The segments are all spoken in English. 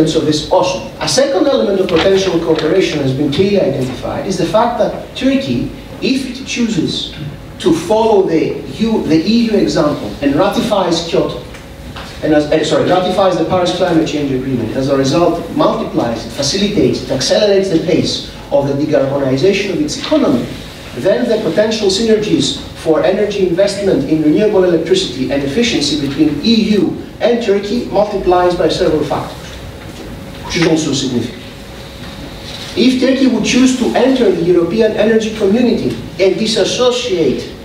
of this awesome. A second element of potential cooperation has been clearly identified is the fact that Turkey, if it chooses to follow the EU example and ratifies Kyoto, and ratifies the Paris Climate Change Agreement, as a result multiplies, it facilitates, it accelerates the pace of the decarbonization of its economy, then the potential synergies for energy investment in renewable electricity and efficiency between EU and Turkey multiplies by several factors, which is also significant. If Turkey would choose to enter the European energy community and disassociate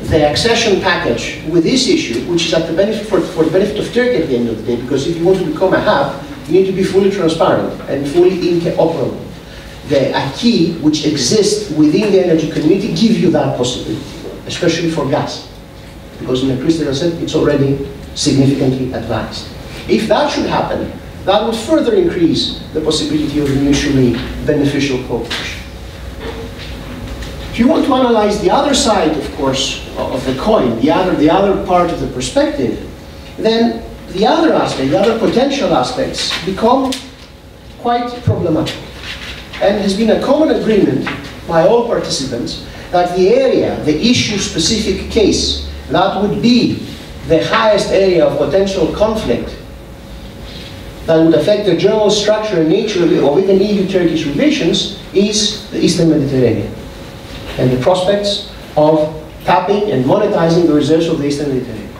the accession package with this issue, which is at the benefit for the benefit of Turkey at the end of the day, because if you want to become a hub, you need to be fully transparent and fully interoperable. The acquis which exists within the energy community give you that possibility, especially for gas, because in the crystal set it's already significantly advanced. If that should happen, that would further increase the possibility of mutually beneficial cooperation. If you want to analyze the other side, of course, of the coin, the other part of the perspective, then the other aspect, the other potential aspects become quite problematic. And has been a common agreement by all participants that the area, the issue-specific case, that would be the highest area of potential conflict that would affect the general structure and nature of even EU-Turkish relations is the Eastern Mediterranean and the prospects of tapping and monetizing the reserves of the Eastern Mediterranean.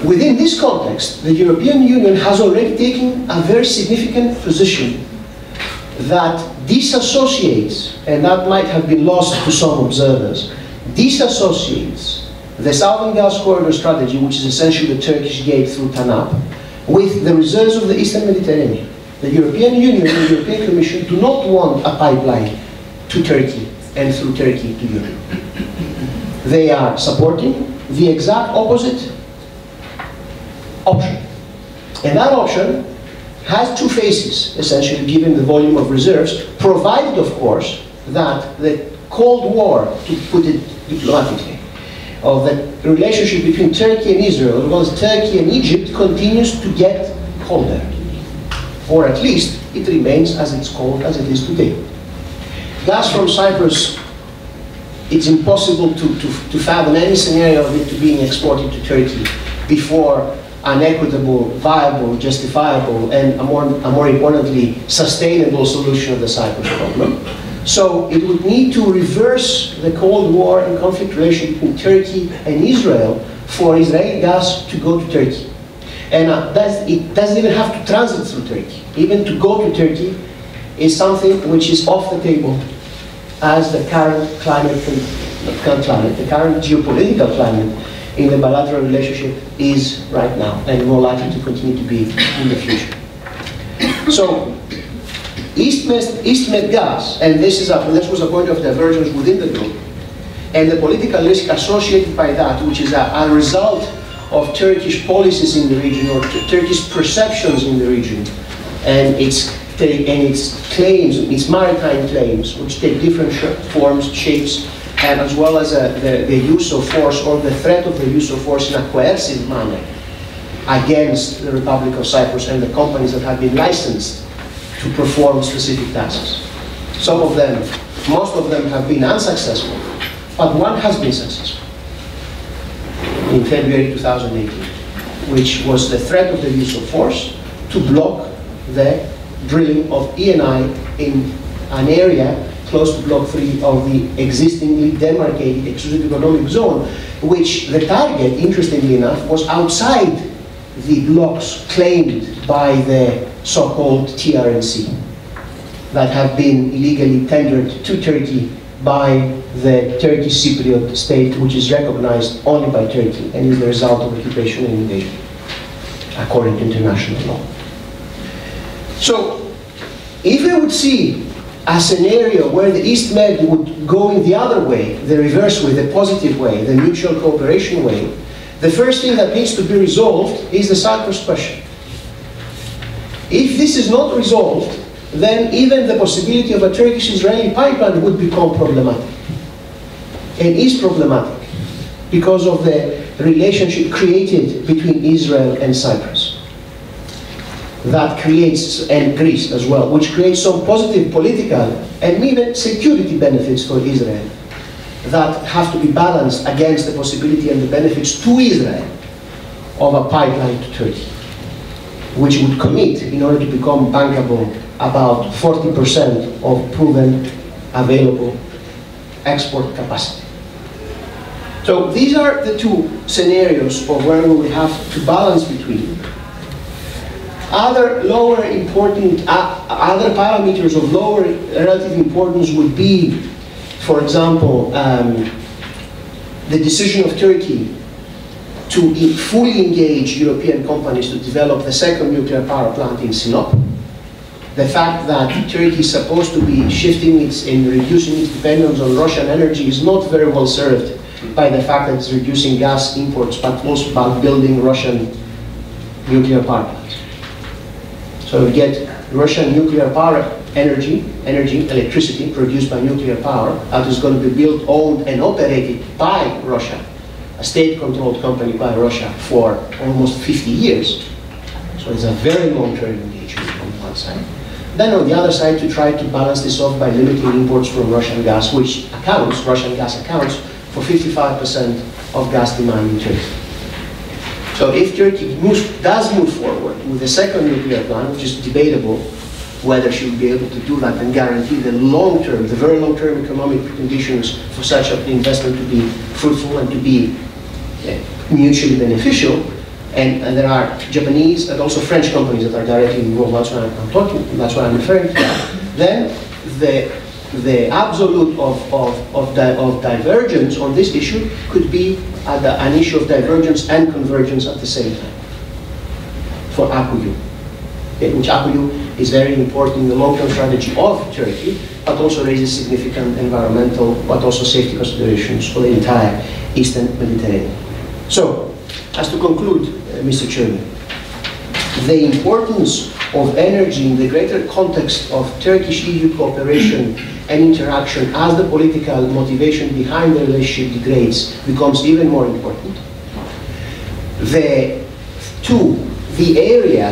Within this context, the European Union has already taken a very significant position that disassociates, and that might have been lost to some observers, disassociates the Southern Gas Corridor strategy, which is essentially the Turkish gate through TANAP, with the reserves of the Eastern Mediterranean. The European Union and the European Commission do not want a pipeline to Turkey and through Turkey to Europe. They are supporting the exact opposite option. And that option has two phases, essentially, given the volume of reserves, provided, of course, that the Cold War, to put it diplomatically, of the relationship between Turkey and Israel, as well as Turkey and Egypt, continues to get colder. Or at least, it remains as it's cold as it is today. Gas from Cyprus, it's impossible to fathom any scenario of it to being exported to Turkey before an equitable, viable, justifiable, and a more importantly, sustainable solution of the Cyprus problem. So it would need to reverse the Cold War and conflict relation between Turkey and Israel for Israeli gas to go to Turkey. And it doesn't even have to transit through Turkey. Even to go to Turkey is something which is off the table as the current the current geopolitical climate in the bilateral relationship is right now, and more likely to continue to be in the future. So, East-Med gas, and this was a point of divergence within the group, and the political risk associated by that, which is a result of Turkish policies in the region, or Turkish perceptions in the region, and its claims, its maritime claims, which take different forms, shapes, and as well as the use of force, or the threat of the use of force in a coercive manner against the Republic of Cyprus and the companies that have been licensed to perform specific tasks. Some of them, most of them have been unsuccessful, but one has been successful in February 2018, which was the threat of the use of force to block the drilling of E&I in an area close to Block 3 of the existingly demarcated exclusive economic zone, which the target, interestingly enough, was outside the blocks claimed by the so-called TRNC that have been illegally tendered to Turkey by the Turkish Cypriot state, which is recognized only by Turkey and is the result of occupation and invasion, according to international law. So, if we would see a scenario where the East Med would go in the other way, the reverse way, the positive way, the mutual cooperation way, the first thing that needs to be resolved is the Cyprus question. If this is not resolved, then even the possibility of a Turkish-Israeli pipeline would become problematic. And is problematic because of the relationship created between Israel and Cyprus. that creates, and Greece as well, which creates some positive political and even security benefits for Israel that have to be balanced against the possibility and the benefits to Israel of a pipeline to Turkey, which would commit, in order to become bankable, about 40% of proven available export capacity. So these are the two scenarios of where we have to balance between. Other lower important, other parameters of lower relative importance would be, for example, the decision of Turkey to fully engage European companies to develop the second nuclear power plant in Sinop. The fact that Turkey is supposed to be shifting and reducing its dependence on Russian energy is not very well served by the fact that it's reducing gas imports, but also by building Russian nuclear power plants. So we get Russian nuclear power electricity produced by nuclear power that is going to be built, owned, and operated by Russia, a state-controlled company by Russia for almost 50 years. So it's a very long-term engagement on one side. Then on the other side, to try to balance this off by limiting imports from Russian gas, which Russian gas accounts for 55% of gas demand in Turkey. So if Turkey does move forward with the second nuclear plant, which is debatable whether she will be able to do that and guarantee the long-term, the very long-term economic conditions for such an investment to be fruitful and to be mutually beneficial, and there are Japanese and also French companies that are directly involved. That's what I'm referring to. Then the absolute of divergence on this issue could be an issue of divergence and convergence at the same time for APU, which APU is very important in the long-term strategy of Turkey, but also raises significant environmental but also safety considerations for the entire Eastern Mediterranean. So, as to conclude, Mr. Chairman, the importance of energy in the greater context of Turkish-EU cooperation and interaction as the political motivation behind the relationship degrades becomes even more important. The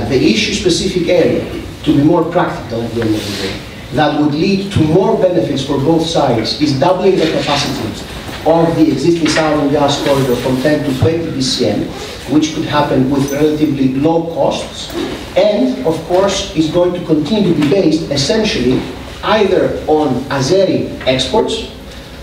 issue-specific area, to be more practical at the end of the day, that would lead to more benefits for both sides is doubling the capacity of the existing southern gas corridor from 10 to 20 BCM, which could happen with relatively low costs, and of course is going to continue to be based essentially either on Azeri exports,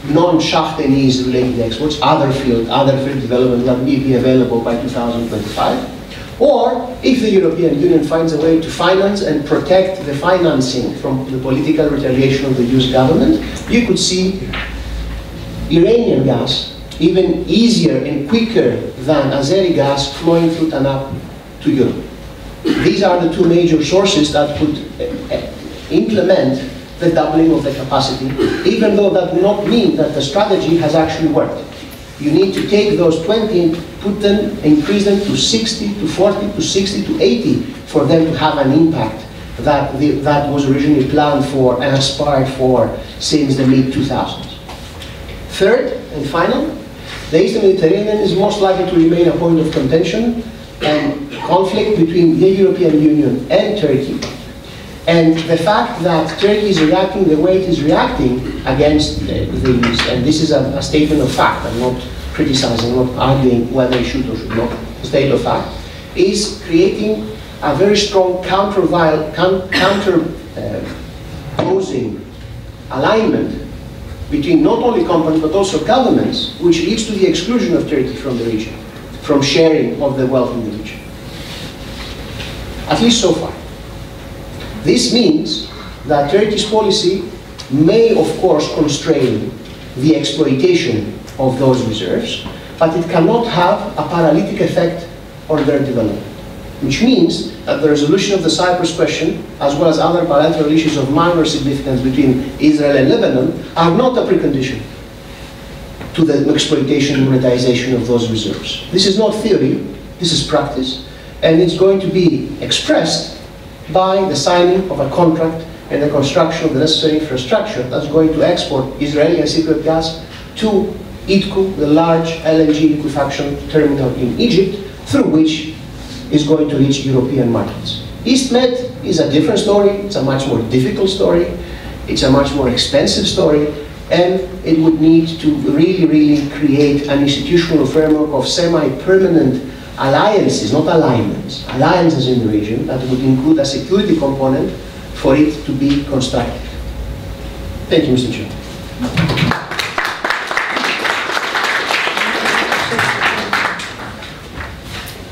non-Shah Deniz related exports, other field development that may be available by 2025, or if the European Union finds a way to finance and protect the financing from the political retaliation of the US government, you could see Iranian gas even easier and quicker than Azeri gas flowing through TANAP to Europe. These are the two major sources that could implement the doubling of the capacity, even though that will not mean that the strategy has actually worked. You need to take those 20 and put them, increase them to 60, to 40, to 60, to 80 for them to have an impact that was originally planned for and aspired for since the mid-2000s. Third and final, the Eastern Mediterranean is most likely to remain a point of contention and conflict between the European Union and Turkey. And the fact that Turkey is reacting the way it is reacting against these, and this is a statement of fact, I'm not criticizing, I'm not arguing whether it should or should not, state of fact, is creating a very strong counter-posing alignment between not only companies but also governments, which leads to the exclusion of Turkey from the region, from sharing of the wealth in the region. At least so far. This means that Turkey's policy may, of course, constrain the exploitation of those reserves, but it cannot have a paralytic effect on their development. Which means that the resolution of the Cyprus question, as well as other bilateral issues of minor significance between Israel and Lebanon, are not a precondition to the exploitation and monetization of those reserves. This is not theory, this is practice, and it's going to be expressed by the signing of a contract and the construction of the necessary infrastructure that's going to export Israeli and Cypriot gas to Idku, the large LNG liquefaction terminal in Egypt, through which is going to reach European markets. East Med is a different story. It's a much more difficult story. It's a much more expensive story. And it would need to really create an institutional framework of semi-permanent alliances, not alignments, alliances in the region that would include a security component for it to be constructed. Thank you, Mr. Chair.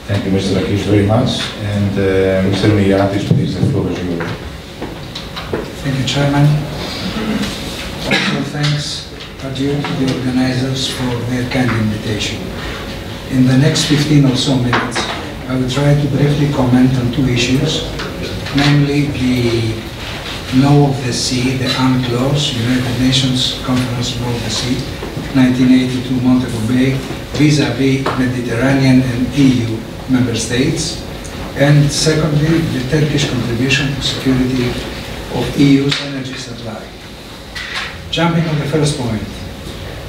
Thank you, Mr. Tsakiris, very much. And Mr. Myrianthis, please, the floor is yours. Thank you, Chairman. Also, thanks are due to the organizers for their kind invitation. In the next 15 or so minutes, I will try to briefly comment on two issues, namely the Law of the Sea, the UNCLOS, United Nations Conference Law of the Sea, 1982 Montego Bay, vis-à-vis Mediterranean and EU member states, and secondly, the Turkish contribution to security of EU's energy supply. Jumping on the first point,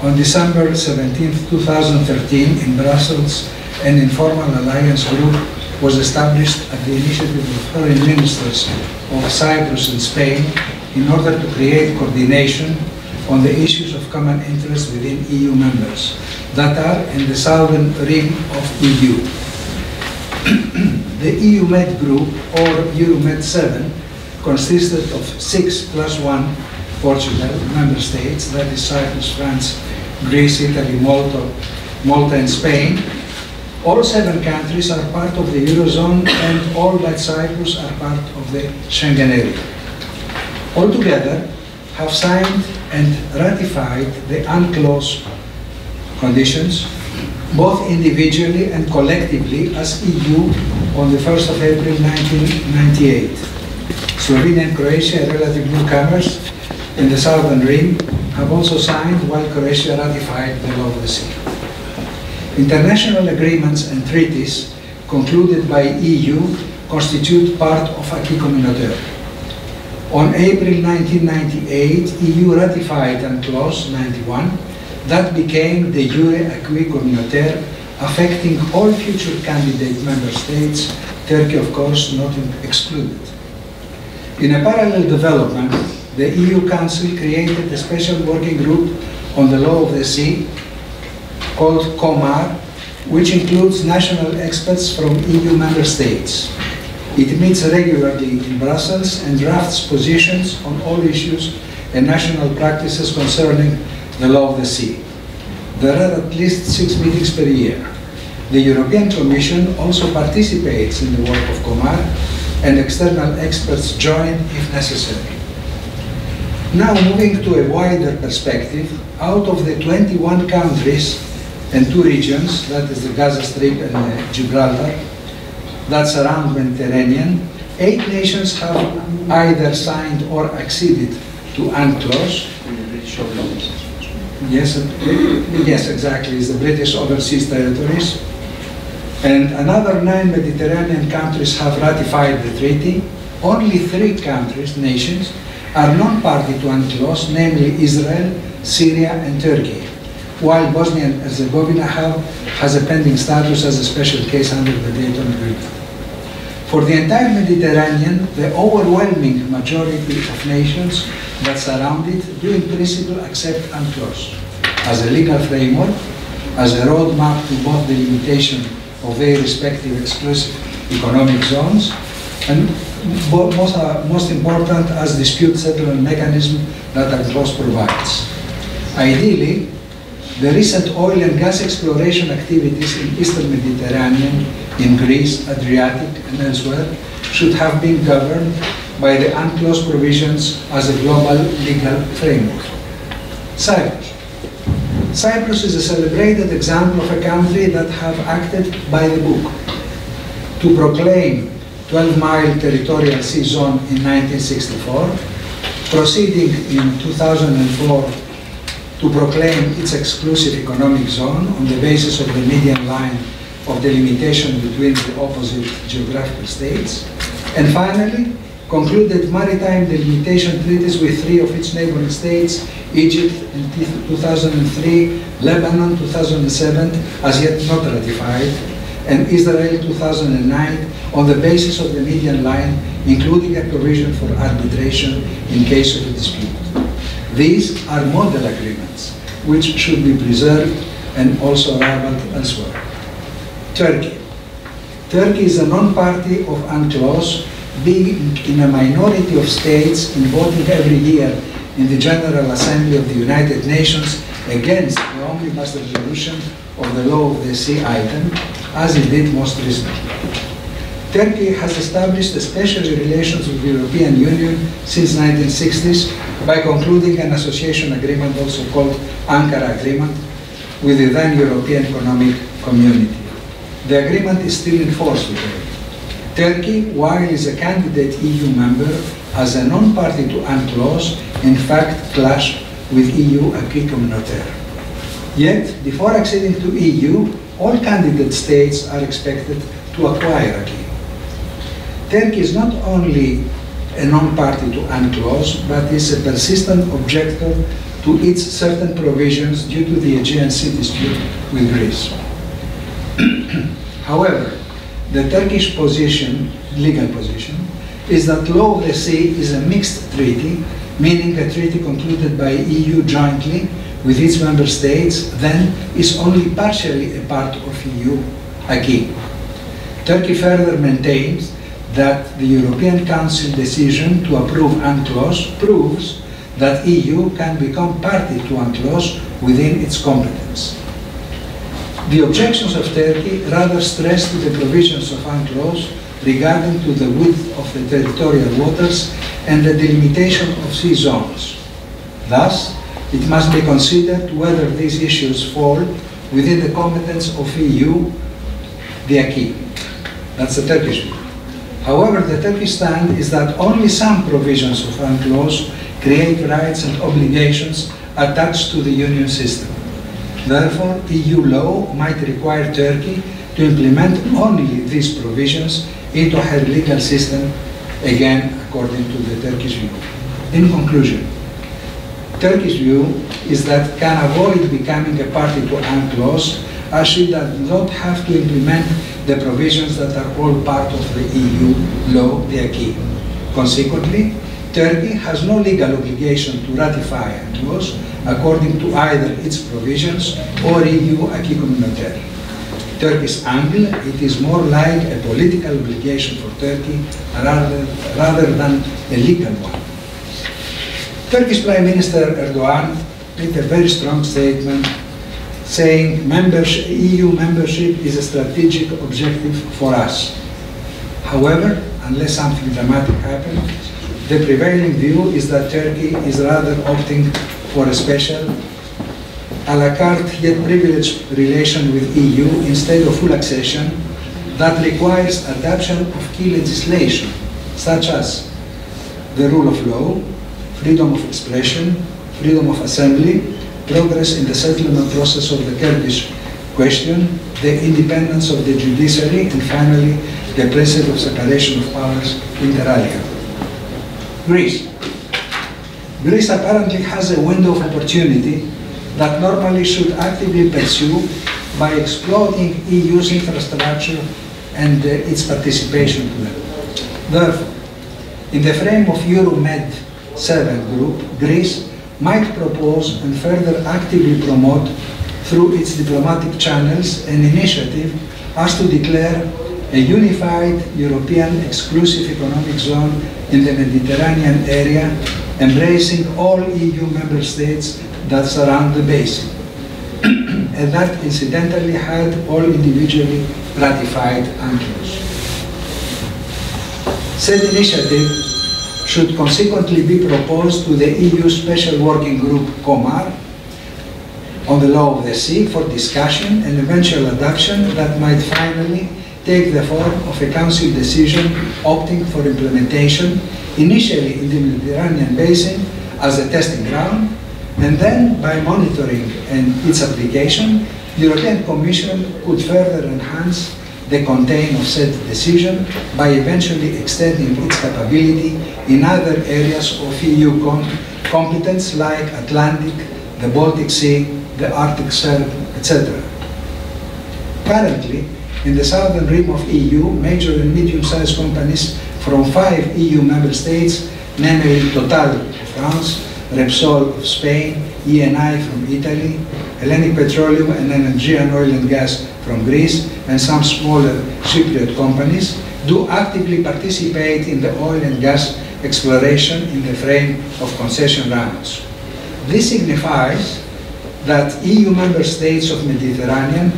on December 17, 2013, in Brussels, an informal alliance group was established at the initiative of foreign ministers of Cyprus and Spain in order to create coordination on the issues of common interest within EU members that are in the southern rim of EU. The EU-Med group, or Euromed 7, consisted of 6 + 1 Portugal member states, that is Cyprus, France, Greece, Italy, Malta and Spain. All 7 countries are part of the Eurozone and all but Cyprus are part of the Schengen area. Altogether, have signed and ratified the UNCLOS conditions, both individually and collectively as EU on the 1st of April 1998. Slovenia and Croatia, relative newcomers in the southern rim, have also signed, while Croatia ratified the Law of the Sea. International agreements and treaties concluded by EU constitute part of acquis communautaire. On April 1998, EU ratified UNCLOS 91 that became the jure acquis communautaire, affecting all future candidate member states, Turkey of course not excluded. In a parallel development, the EU Council created a special working group on the Law of the Sea called COMAR, which includes national experts from EU member states. It meets regularly in Brussels and drafts positions on all issues and national practices concerning the Law of the Sea. There are at least 6 meetings per year. The European Commission also participates in the work of COMAR, and external experts join if necessary. Now, moving to a wider perspective, out of the 21 countries and 2 regions, that is the Gaza Strip and Gibraltar, that surround the Mediterranean, 8 nations have either signed or acceded to UNCLOS. Yes, exactly, it's the British Overseas Territories. And another 9 Mediterranean countries have ratified the treaty. Only 3 countries, nations, are non-party to UNCLOS, namely Israel, Syria and Turkey, while Bosnia and Herzegovina has a pending status as a special case under the Dayton Agreement. For the entire Mediterranean, the overwhelming majority of nations that surround it do in principle accept UNCLOS as a legal framework, as a roadmap to both the limitation of their respective exclusive economic zones, and most important, as dispute settlement mechanism that UNCLOS provides. Ideally, the recent oil and gas exploration activities in Eastern Mediterranean, in Greece, Adriatic and elsewhere, should have been governed by the UNCLOS provisions as a global legal framework. Cyprus. Cyprus is a celebrated example of a country that have acted by the book. To proclaim 12-mile territorial sea zone in 1964, proceeding in 2004 to proclaim its exclusive economic zone on the basis of the median line of delimitation between the opposite geographical states, and finally concluded maritime delimitation treaties with 3 of its neighboring states, Egypt in 2003, Lebanon 2007, as yet not ratified, and Israel 2009 on the basis of the median line, including a provision for arbitration in case of a dispute. These are model agreements, which should be preserved and also relevant elsewhere. Turkey. Turkey is a non-party of UNCLOS, being in a minority of states in voting every year in the General Assembly of the United Nations against the omnibus resolution of the Law of the Sea item, as it did most recently. Turkey has established special relations with the European Union since 1960s by concluding an association agreement, also called Ankara Agreement, with the then European Economic Community. The agreement is still in force today. Turkey, while is a candidate EU member, as a non-party to UNCLOS, in fact clashed with EU acquis communautaire. Yet, before acceding to EU, all candidate states are expected to acquire acquis. Turkey is not only a non-party to UNCLOS, but is a persistent objector to its certain provisions due to the Aegean Sea dispute with Greece. However, the Turkish position, legal position, is that Law of the Sea is a mixed treaty, meaning a treaty concluded by EU jointly with its member states, then is only partially a part of EU acquis. Turkey further maintains that the European Council decision to approve UNCLOS proves that EU can become party to UNCLOS within its competence. The objections of Turkey rather stress to the provisions of UNCLOS regarding to the width of the territorial waters and the delimitation of sea zones. Thus, it must be considered whether these issues fall within the competence of EU, the acquis. That's the Turkish view. However, the Turkish stand is that only some provisions of UNCLOS create rights and obligations attached to the union system. Therefore, EU law might require Turkey to implement only these provisions into her legal system, again according to the Turkish view. In conclusion, Turkish view is that can avoid becoming a party to UNCLOS, as she does not have to implement the provisions that are all part of the EU law, the acquis. Consequently, Turkey has no legal obligation to ratify UNCLOS according to either its provisions or EU acquis communautaire. Turkey's angle, it is more like a political obligation for Turkey rather than a legal one. Turkish Prime Minister Erdogan made a very strong statement saying EU membership is a strategic objective for us. However, unless something dramatic happens, the prevailing view is that Turkey is rather opting for a special, a la carte yet privileged relation with EU instead of full accession that requires adoption of key legislation, such as the rule of law, freedom of expression, freedom of assembly, progress in the settlement process of the Kurdish question, the independence of the judiciary, and finally, the principle of separation of powers inter alia. Greece. Greece apparently has a window of opportunity that normally should actively pursue by exploiting EU's infrastructure and its participation to them. Therefore, in the frame of EuroMed 7 group, Greece might propose and further actively promote through its diplomatic channels an initiative as to declare a unified European exclusive economic zone in the Mediterranean area, embracing all EU member states that surround the basin, and that incidentally had all individually ratified UNCLOS. Said initiative should consequently be proposed to the EU Special Working Group, COMAR, on the law of the sea for discussion and eventual adoption that might finally take the form of a Council decision opting for implementation, initially in the Mediterranean basin as a testing ground, and then by monitoring and its application, the European Commission could further enhance the content of said decision by eventually extending its capability in other areas of EU competence like Atlantic, the Baltic Sea, the Arctic Circle, etc. Currently, In the southern rim of EU, major and medium-sized companies from 5 EU member states, namely Total of France, Repsol of Spain, Eni from Italy, Hellenic Petroleum and Aegean Oil and Gas from Greece, and some smaller Cypriot companies, do actively participate in the oil and gas exploration in the frame of concession rounds. This signifies that EU member states of Mediterranean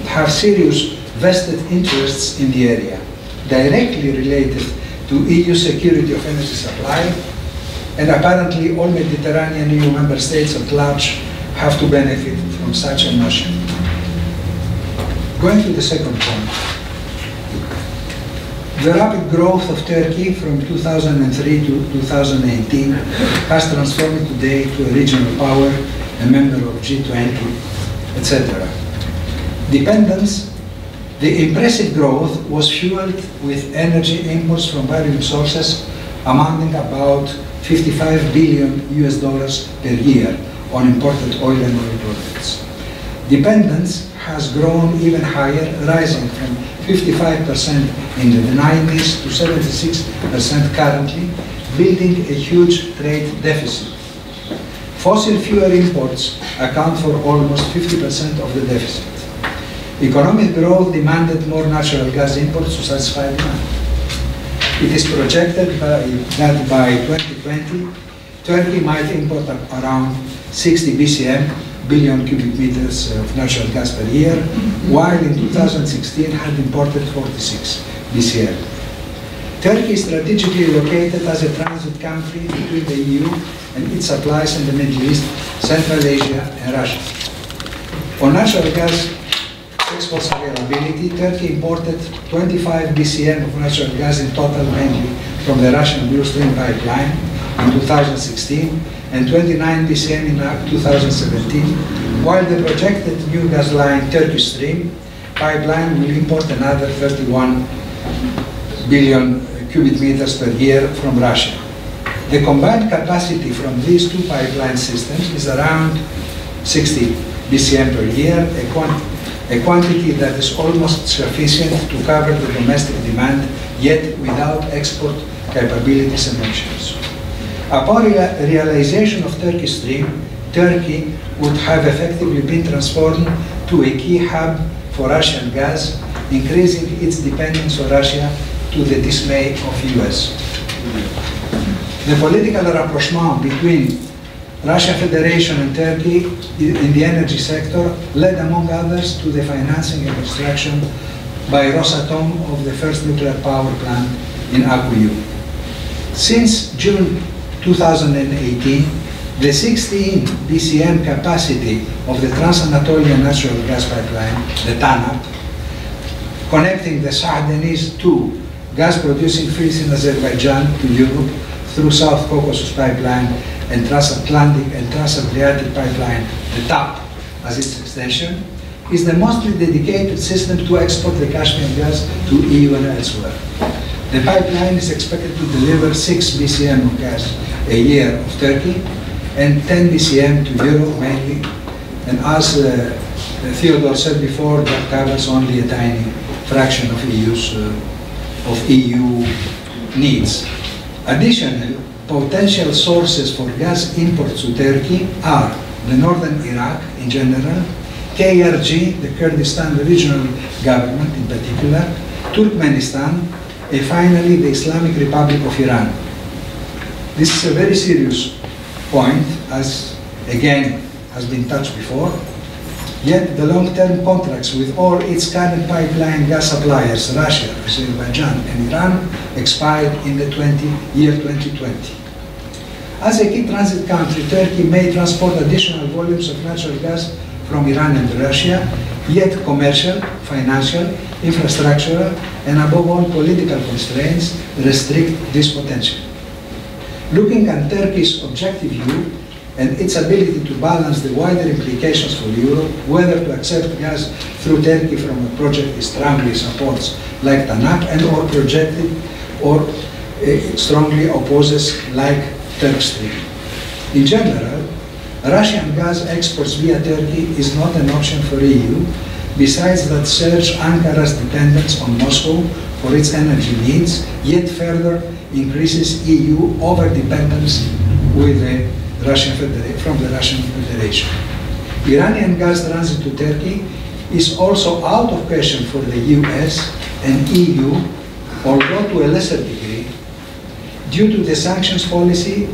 have serious vested interests in the area, directly related to EU security of energy supply, and apparently all Mediterranean EU member states at large have to benefit from such a notion. Going to the second point. The rapid growth of Turkey from 2003 to 2018 has transformed it today to a regional power, a member of G20, etc. Dependence. The impressive growth was fueled with energy imports from various sources amounting about $55 billion per year on imported oil and oil products. Dependence has grown even higher, rising from 55% in the 90s to 76% currently, building a huge trade deficit. Fossil fuel imports account for almost 50% of the deficit. Economic growth demanded more natural gas imports to satisfy demand. It is projected that by 2020, Turkey might import around 60 billion cubic meters of natural gas per year, while in 2016 had imported 46 BCM. Turkey is strategically located as a transit country between the EU and its supplies in the Middle East, Central Asia, and Russia. On natural gas exports availability, Turkey imported 25 BCM of natural gas in total, mainly from the Russian Blue Stream pipeline in 2016, and 29 BCM in 2017, while the projected new gas line Turkish Stream pipeline will import another 31 billion cubic meters per year from Russia. The combined capacity from these two pipeline systems is around 60 BCM per year, a quantity that is almost sufficient to cover the domestic demand, yet without export capabilities and options. Upon realization of Turkish Stream, Turkey would have effectively been transformed to a key hub for Russian gas, increasing its dependence on Russia to the dismay of US. The political rapprochement between Russian Federation and Turkey in the energy sector led, among others, to the financing and construction by Rosatom of the first nuclear power plant in Akkuyu. Since June 2018, the 16 BCM capacity of the Trans-Anatolian Natural Gas Pipeline, the TANAP, connecting the Sa'danis to gas-producing fields in Azerbaijan to Europe through South Caucasus Pipeline and Transatlantic and Transadriatic Pipeline, the TAP as its extension, is the mostly dedicated system to export the Caspian gas to EU and elsewhere. The pipeline is expected to deliver 6 BCM of gas a year of Turkey and 10 BCM to Europe mainly, and as Theodoros said before, that covers only a tiny fraction of EU needs. Additional potential sources for gas imports to Turkey are the northern Iraq in general, KRG, the Kurdistan regional government in particular, Turkmenistan, and finally the Islamic Republic of Iran. This is a very serious point, as again has been touched before, yet the long-term contracts with all its current pipeline gas suppliers, Russia, Azerbaijan and Iran, expired in the year 2020. As a key transit country, Turkey may transport additional volumes of natural gas from Iran and Russia, yet commercial, financial, infrastructural, and above all political constraints restrict this potential. Looking at Turkey's objective view and its ability to balance the wider implications for Europe, whether to accept gas through Turkey from a project it strongly supports, like TANAP, and or projected or strongly opposes, like Turkish Stream. In general, Russian gas exports via Turkey is not an option for EU, besides that surge Ankara's dependence on Moscow for its energy needs, yet further increases EU over-dependence with the from the Russian Federation. Iranian gas transit to Turkey is also out of question for the US and EU, although to a lesser degree, due to the sanctions policy,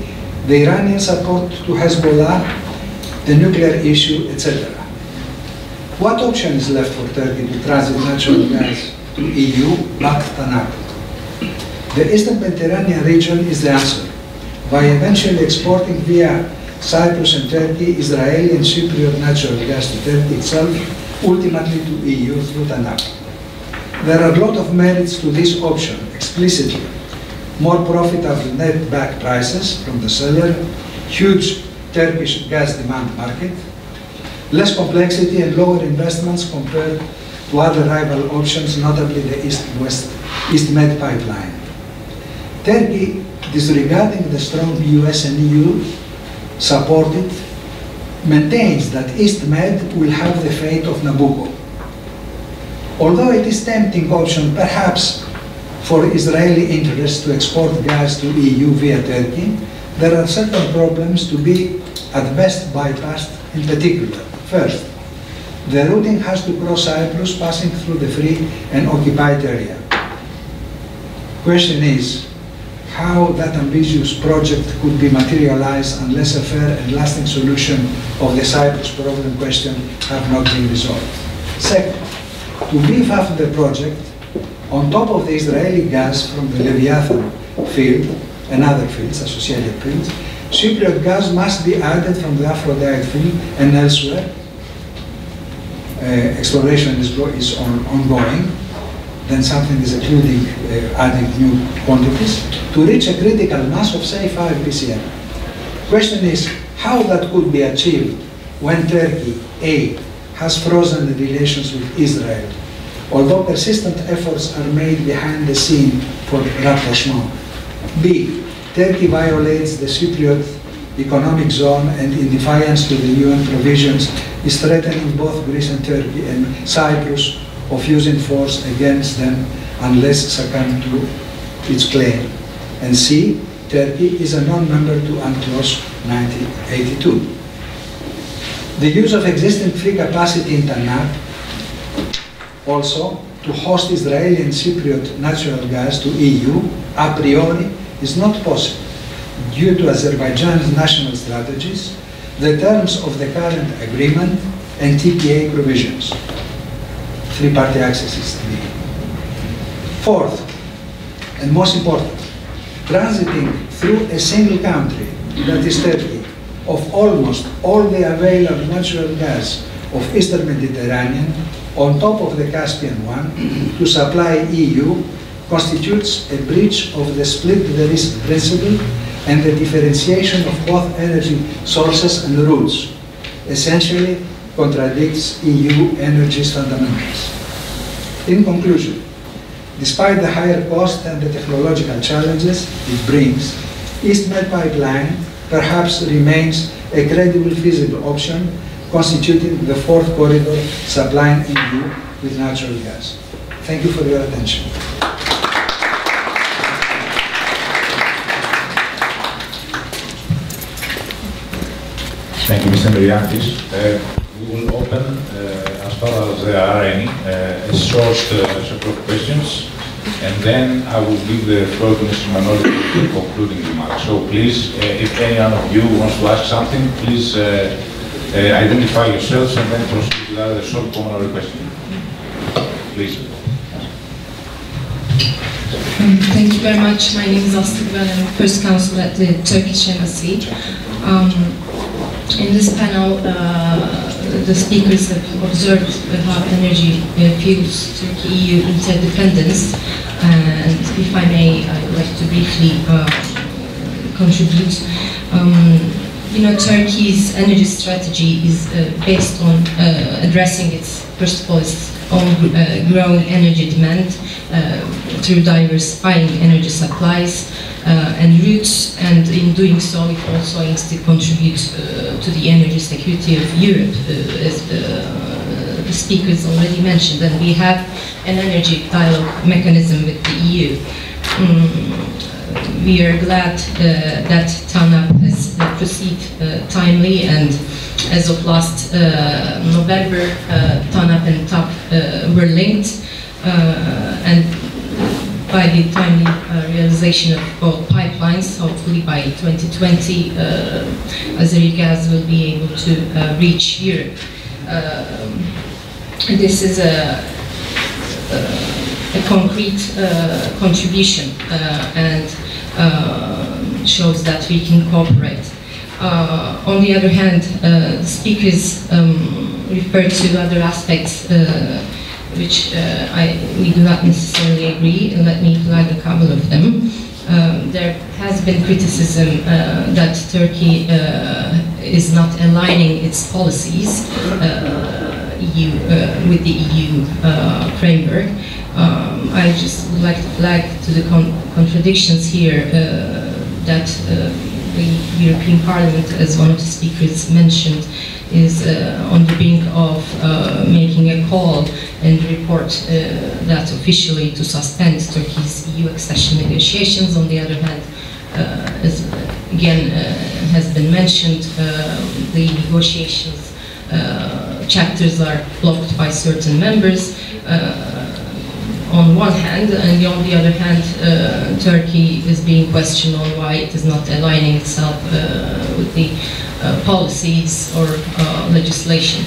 the Iranian support to Hezbollah, the nuclear issue, etc. What option is left for Turkey to transit natural gas to EU but TANAP? The Eastern Mediterranean region is the answer, by eventually exporting via Cyprus and Turkey, Israeli and Cypriot natural gas to Turkey itself, ultimately to EU through TANAP. There are a lot of merits to this option, explicitly. More profitable net back prices from the seller, huge Turkish gas demand market, less complexity and lower investments compared to other rival options, notably the East-Med pipeline. Turkey, disregarding the strong US and EU supported, maintains that East-Med will have the fate of Nabucco. Although it is tempting option, perhaps, for Israeli interests to export gas to EU via Turkey, there are certain problems to be at best bypassed in particular. First, the routing has to cross Cyprus, passing through the free and occupied area. Question is, how that ambitious project could be materialized unless a fair and lasting solution of the Cyprus problem question have not been resolved. Second, to beef up the project, on top of the Israeli gas from the Leviathan field and other fields, associated fields, Cypriot gas must be added from the Aphrodite field and elsewhere. Exploration is ongoing. Then something is including adding new quantities to reach a critical mass of, say, 5 BCM. Question is how that could be achieved when Turkey, A, has frozen the relations with Israel, although persistent efforts are made behind the scene for rapprochement. B, Turkey violates the Cypriot economic zone and in defiance to the UN provisions is threatening both Greece and Turkey and Cyprus of using force against them unless succumb to its claim. And C, Turkey is a non-member to UNCLOS 1982. The use of existing free capacity in TANAP also to host Israeli and Cypriot natural gas to EU a priori is not possible due to Azerbaijan's national strategies, the terms of the current agreement and TPA provisions. Three-party access is to be. Fourth, and most important, transiting through a single country, that is Turkey, of almost all the available natural gas of Eastern Mediterranean, on top of the Caspian one, to supply EU, constitutes a breach of the split the risk principle and the differentiation of both energy sources and routes, essentially contradicts EU energy's fundamentals. In conclusion, despite the higher cost and the technological challenges it brings, East-Med pipeline perhaps remains a credible feasible option, constituting the fourth corridor supplying EU with natural gas. Thank you for your attention. Thank you, Mr. Myrianthis. We will open, as far as there are any, a short set of questions, and then I will give the floor to Mr. Manoli for the concluding remarks. So please, if any one of you wants to ask something, please identify yourselves and then proceed with a short commentary question. Please. Thank you very much. My name is Aslı. I'm first counsel at the Turkish Embassy. In this panel, the speakers have observed how energy fuels Turkey-EU interdependence, and if I may, I would like to briefly contribute. You know, Turkey's energy strategy is based on addressing its, first of all, its own growing energy demand through diversifying energy supplies and routes, and in doing so it also aims to contribute to the energy security of Europe, as the speakers already mentioned, and we have an energy dialogue mechanism with the EU. We are glad that TANAP has proceeded timely, and as of last November, TANAP and TAP were linked, and by the timely realization of both pipelines, hopefully by 2020, Azeri gas will be able to reach Europe. This is a concrete contribution and shows that we can cooperate. On the other hand, the speakers refer to other aspects which we do not necessarily agree, and let me flag a couple of them. There has been criticism that Turkey is not aligning its policies with the EU framework. I just would like to flag to the contradictions here that the European Parliament, as one of the speakers mentioned, is on the brink of making a call and report that officially to suspend Turkey's EU accession negotiations. On the other hand, as again has been mentioned, the negotiations chapters are blocked by certain members on one hand, and on the other hand, Turkey is being questioned on why it is not aligning itself with the policies or legislation.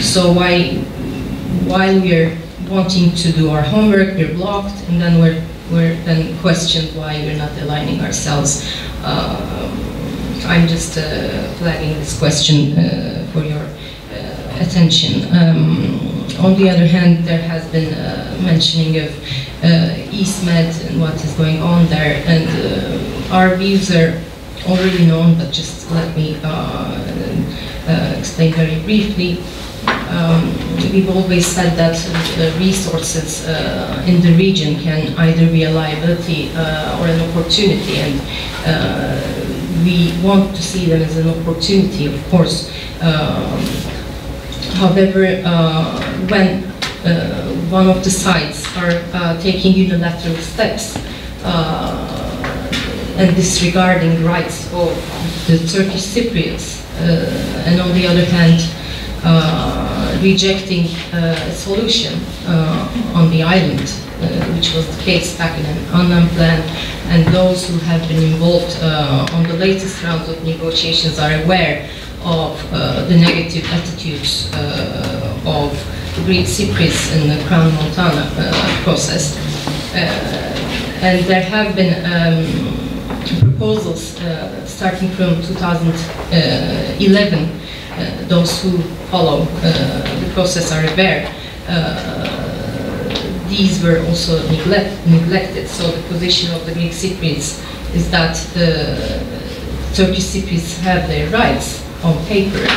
So while we're wanting to do our homework, we're blocked, and then we're then questioned why we're not aligning ourselves. I'm just flagging this question for your attention. On the other hand, there has been mentioning of EastMed and what is going on there, and our views are already known, but just let me explain very briefly. We've always said that resources in the region can either be a liability or an opportunity, and we want to see them as an opportunity, of course. However, when one of the sides are taking unilateral steps and disregarding rights of the Turkish Cypriots, and on the other hand, rejecting a solution on the island, which was the case back in an Annan plan, and those who have been involved on the latest rounds of negotiations are aware of the negative attitudes of the Greek Cypriots in the Crown Montana process. And there have been proposals starting from 2011. Those who follow the process are aware. These were also neglected. So the position of the Greek Cypriots is that the Turkish Cypriots have their rights on paper,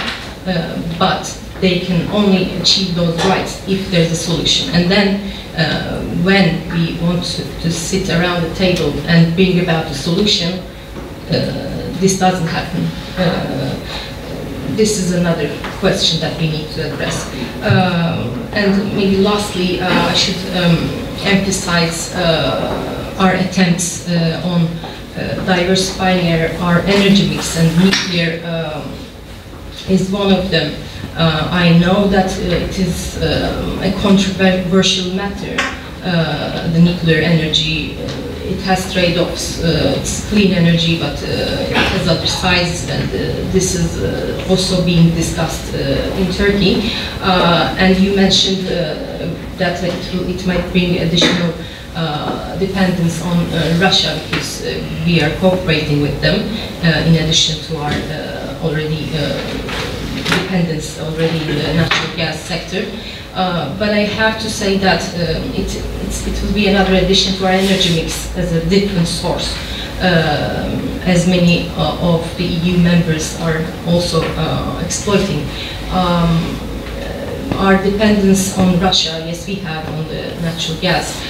but they can only achieve those rights if there's a solution. And then when we want to sit around the table and bring about a solution, this doesn't happen. This is another question that we need to address. And maybe lastly, I should emphasize our attempts on diversifying our energy mix, and nuclear is one of them. I know that it is a controversial matter, the nuclear energy. It has trade-offs. It's clean energy, but it has other sides, and this is also being discussed in Turkey. And you mentioned that it might bring additional dependence on Russia, because we are cooperating with them in addition to our already dependence already in the natural gas sector. But I have to say that it will be another addition to our energy mix as a different source, as many of the EU members are also exploiting. Our dependence on Russia, yes, we have on the natural gas,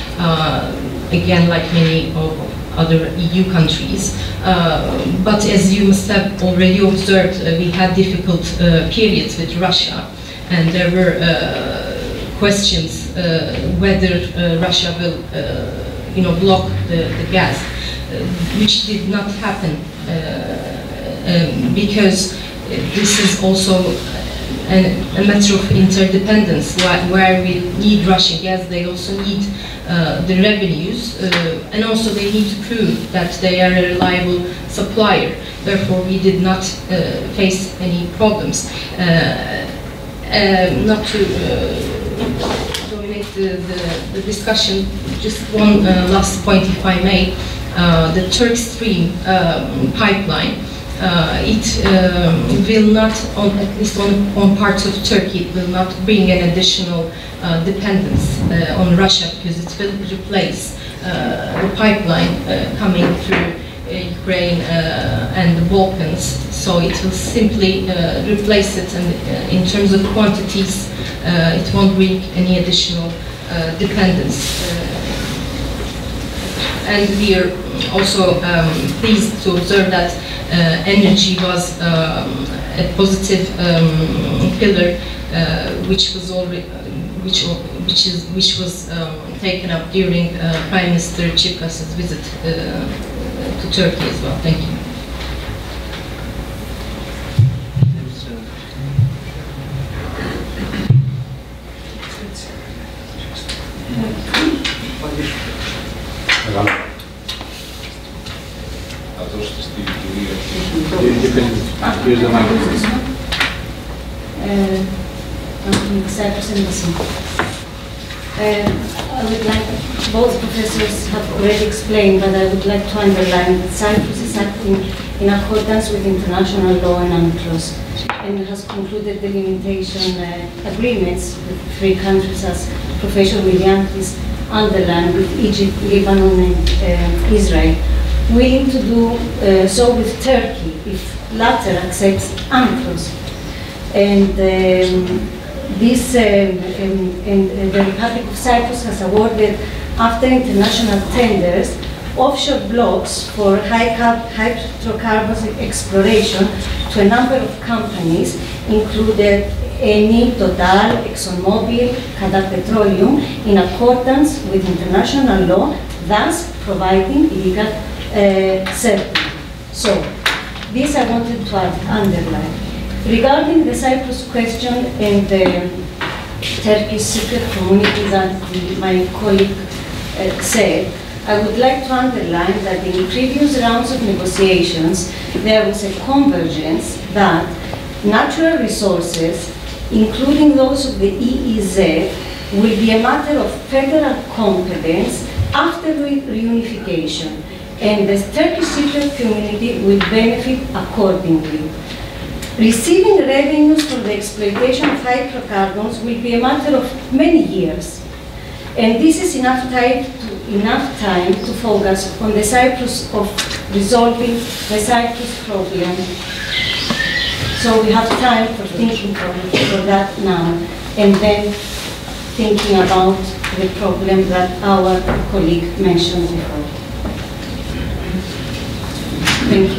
again, like many of other EU countries. But as you must have already observed, we had difficult periods with Russia, and there were questions whether Russia will, block the gas, which did not happen because this is also a matter of interdependence. Where we need Russian gas, they also need the revenues, and also they need to prove that they are a reliable supplier. Therefore, we did not face any problems. Not to dominate the discussion, just one last point, if I may. The Turk Stream pipeline, it will not, at least on parts of Turkey, it will not bring an additional dependence on Russia, because it will replace the pipeline coming through Ukraine and the Balkans. So it will simply replace it, and in terms of quantities, it won't bring any additional dependence. And we are also pleased to observe that energy was a positive pillar, which was already, which was taken up during Prime Minister Tsakiras's visit to Turkey as well. Thank you. I would like, both professors have already explained, but I would like to underline that Cyprus is acting in accordance with international law and UNCLOS, and has concluded delimitation agreements with 3 countries, as Professor Myrianthis underlined, with Egypt, Lebanon, and Israel, willing to do so with Turkey if latter accepts UNCLOS. And this and the Republic of Cyprus has awarded, after international tenders, offshore blocks for hydrocarbons exploration to a number of companies, including Eni, Total, ExxonMobil, Qatar Petroleum, in accordance with international law, thus providing illegal certainty. So, this I wanted to underline. Regarding the Cyprus question and the Turkish secret community that my colleague said, I would like to underline that in previous rounds of negotiations, there was a convergence that natural resources, including those of the EEZ, will be a matter of federal competence after reunification, and the Turkish secret community will benefit accordingly. Receiving revenues for the exploitation of hydrocarbons will be a matter of many years, and this is enough time to focus on the Cyprus of resolving the Cyprus problem. So we have time for thinking for that now, and then thinking about the problem that our colleague mentioned before. Thank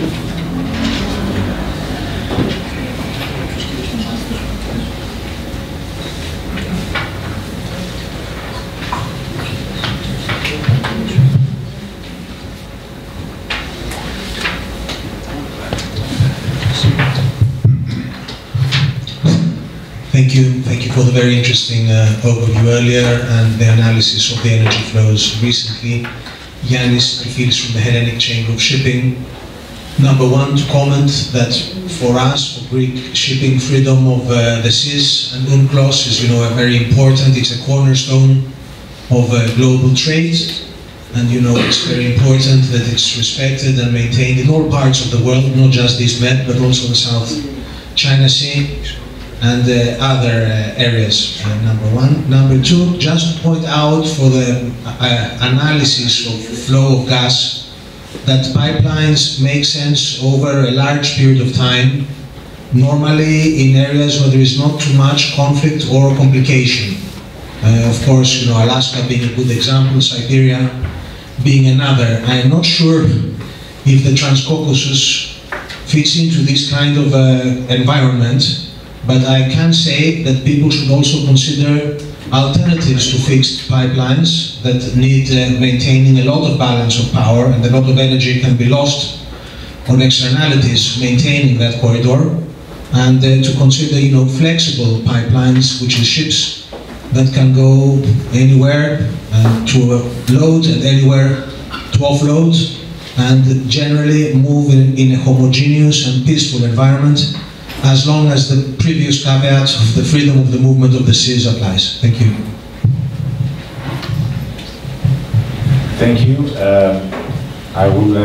you. Thank you for the very interesting overview earlier and the analysis of the energy flows recently. Yannis Trifilis from the Hellenic Chamber of Shipping. Number one, to comment that for us, for Greek shipping, freedom of the seas and UNCLOS is, very important. It's a cornerstone of global trade, and it's very important that it's respected and maintained in all parts of the world, not just this Med, but also the South China Sea and other areas, number one. Number two, just to point out for the analysis of flow of gas, that pipelines make sense over a large period of time, normally in areas where there is not too much conflict or complication. Of course, Alaska being a good example, Siberia being another. I am not sure if the Transcaucasus fits into this kind of environment, But I can say that people should also consider alternatives to fixed pipelines that need maintaining a lot of balance of power, and a lot of energy can be lost on externalities maintaining that corridor, and to consider, flexible pipelines, which is ships that can go anywhere to load and anywhere to offload, and generally move in a homogeneous and peaceful environment, as long as the previous caveat of the freedom of the movement of the seas applies. Thank you. Thank you. I will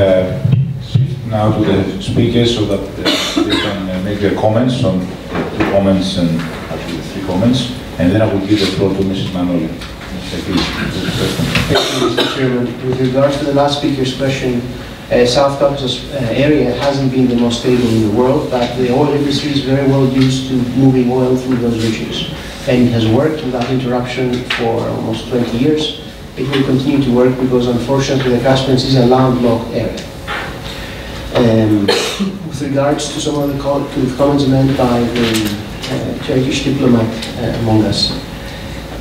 shift now to the speakers so that they can make their comments on the 2 comments and actually the 3 comments, and then I will give the floor to Mrs. Manoli. Thank you, Mr. Chairman. With regards to the last speaker's question, South Caucasus area hasn't been the most stable in the world, but the oil industry is very well used to moving oil through those regions, and it has worked without interruption for almost 20 years. It will continue to work because, unfortunately, the Caspian Sea is a landlocked area. With regards to some of the comments made by the Turkish diplomat among us,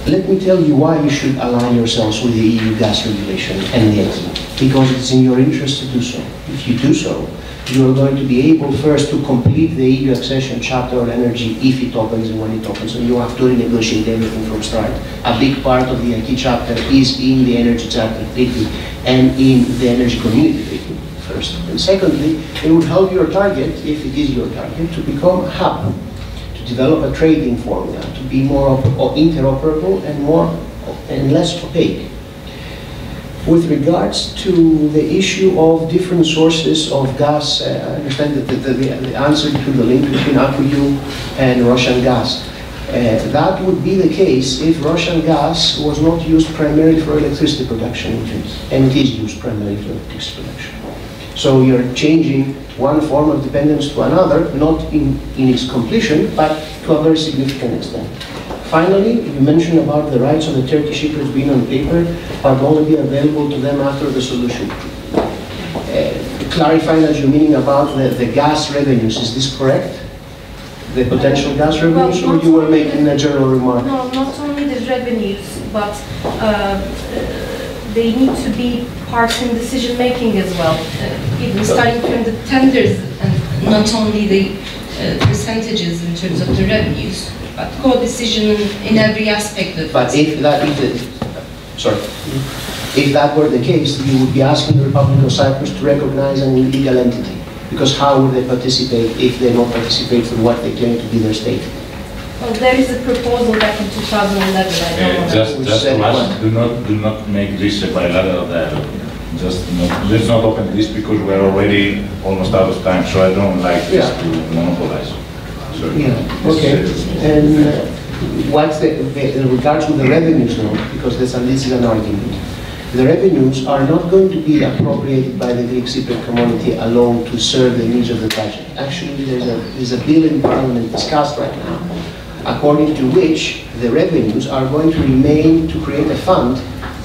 let me tell you why you should align yourselves with the EU gas regulation and the Aegean. Because it's in your interest to do so. If you do so, you are going to be able first to complete the EU accession chapter on energy if it opens and when it opens. So you have to renegotiate everything from start. A big part of the key chapter is in the energy chapter treaty and in the energy community treaty first. And secondly, it would help your target, if it is your target, to become a hub, to develop a trading formula, to be more interoperable and less opaque. With regards to the issue of different sources of gas, I understand that the answer to the link between APU and Russian gas. That would be the case if Russian gas was not used primarily for electricity production in Turkey, and it is used primarily for electricity production. So you're changing one form of dependence to another, not in its completion, but to a very significant extent. Finally, you mentioned about the rights of the Turkish shippers being on paper, but only be available to them after the solution. Clarifying that you're meaning about the gas revenues, is this correct? The potential gas revenues, or you were making a general remark? No, not only the revenues, but they need to be part in decision making as well, even starting from the tenders, And not only the percentages in terms of the revenues, but co-decision in every aspect of it. But if that were the case, you would be asking the Republic of Cyprus to recognize an illegal entity. Because how would they participate if they don't participate for what they claim to be their state? Well, there is a proposal back in 2011. I don't know. Just to ask, do not make this a bilateral dialogue. Let's not open this because we're already almost out of time. So I don't like this to monopolize. Sorry. Yeah. Okay. And what's in regards to the revenues now? Because this is an argument. The revenues are not going to be appropriated by the Greek Cypriot community alone to serve the needs of the budget. Actually, there's a bill in Parliament discussed right now, according to which the revenues are going to remain to create a fund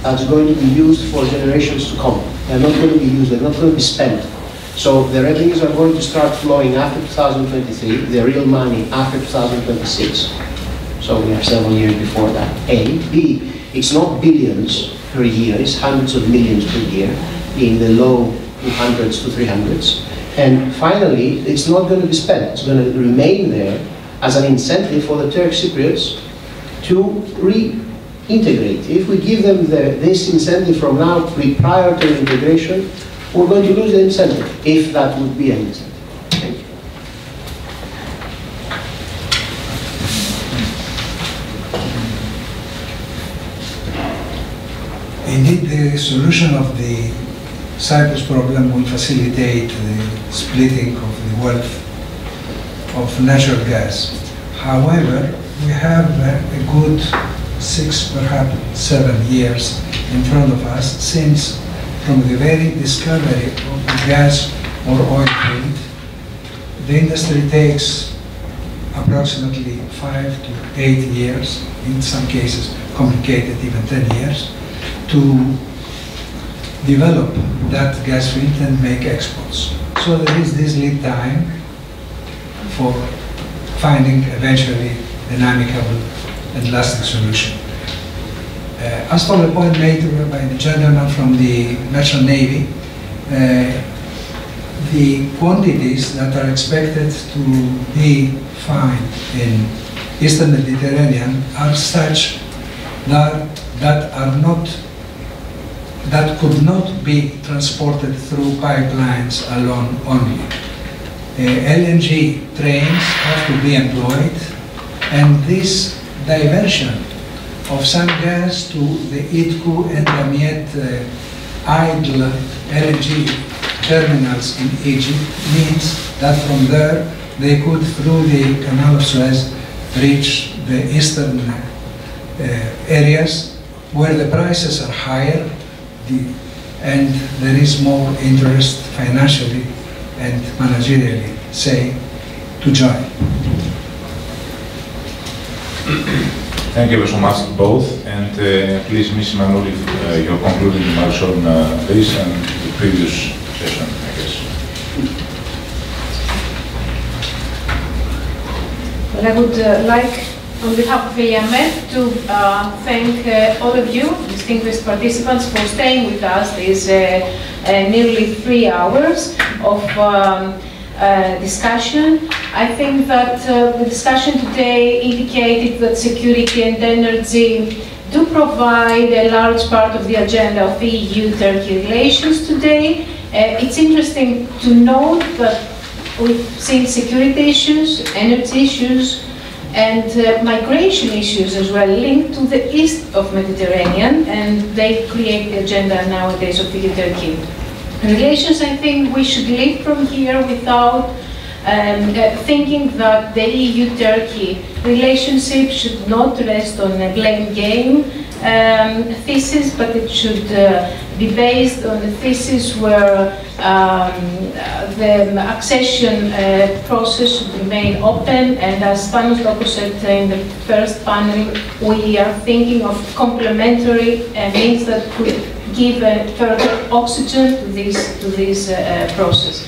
that's going to be used for generations to come. They're not going to be used, they're not going to be spent. So the revenues are going to start flowing after 2023, the real money after 2026. So we are several years before that. A. B. It's not billions per year, it's hundreds of millions per year, in the low 200s to 300s. And finally, it's not going to be spent. It's going to remain there as an incentive for the Turkish Cypriots to reintegrate. If we give them this incentive from now, prior to integration, we're going to lose the incentive, if that would be an incentive. Thank you. Indeed, the solution of the Cyprus problem will facilitate the splitting of the wealth of natural gas. However, we have a good 6, perhaps 7 years in front of us, since from the very discovery of the gas or oil field, the industry takes approximately 5 to 8 years, in some cases complicated even 10 years, to develop that gas field and make exports. So there is this lead time for finding eventually an amicable and lasting solution. As for the point made by the gentleman from the Merchant Navy, the quantities that are expected to be found in Eastern Mediterranean are such that could not be transported through pipelines alone only. LNG trains have to be employed, and this diversion of some gas to the Idku and Damiet idle LNG terminals in Egypt means that from there they could, through the Canal of Suez, reach the eastern areas where the prices are higher and there is more interest financially and managerially, say, to join. Thank you so much both, and please, Ms. Manoli, your concluding remarks on this and the previous session, I guess. Well, I would like, on behalf of ELIAMEP, to thank all of you, distinguished participants, for staying with us these nearly 3 hours of discussion. I think that the discussion today indicated that security and energy do provide a large part of the agenda of EU-Turkey relations today. It's interesting to note that we've seen security issues, energy issues, and migration issues as well linked to the east of Mediterranean, and they create the agenda nowadays of EU-Turkey relations. I think we should leave from here without thinking that the EU-Turkey relationship should not rest on a blame game thesis, but it should be based on a thesis where the accession process should remain open, and as Athanasopoulos said in the first panel, we are thinking of complementary means that could give further oxygen to this process.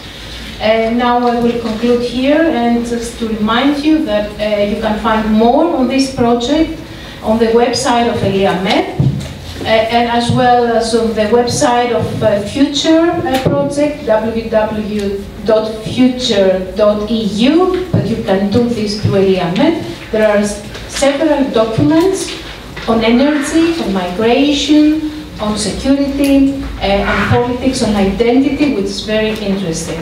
Now I will conclude here, and just to remind you that you can find more on this project on the website of ELIAMEP, and as well as on the website of FEUTURE project, www.future.eu, but you can do this through ELIAMEP. There are several documents on energy, on migration, on security, on politics, on identity, which is very interesting.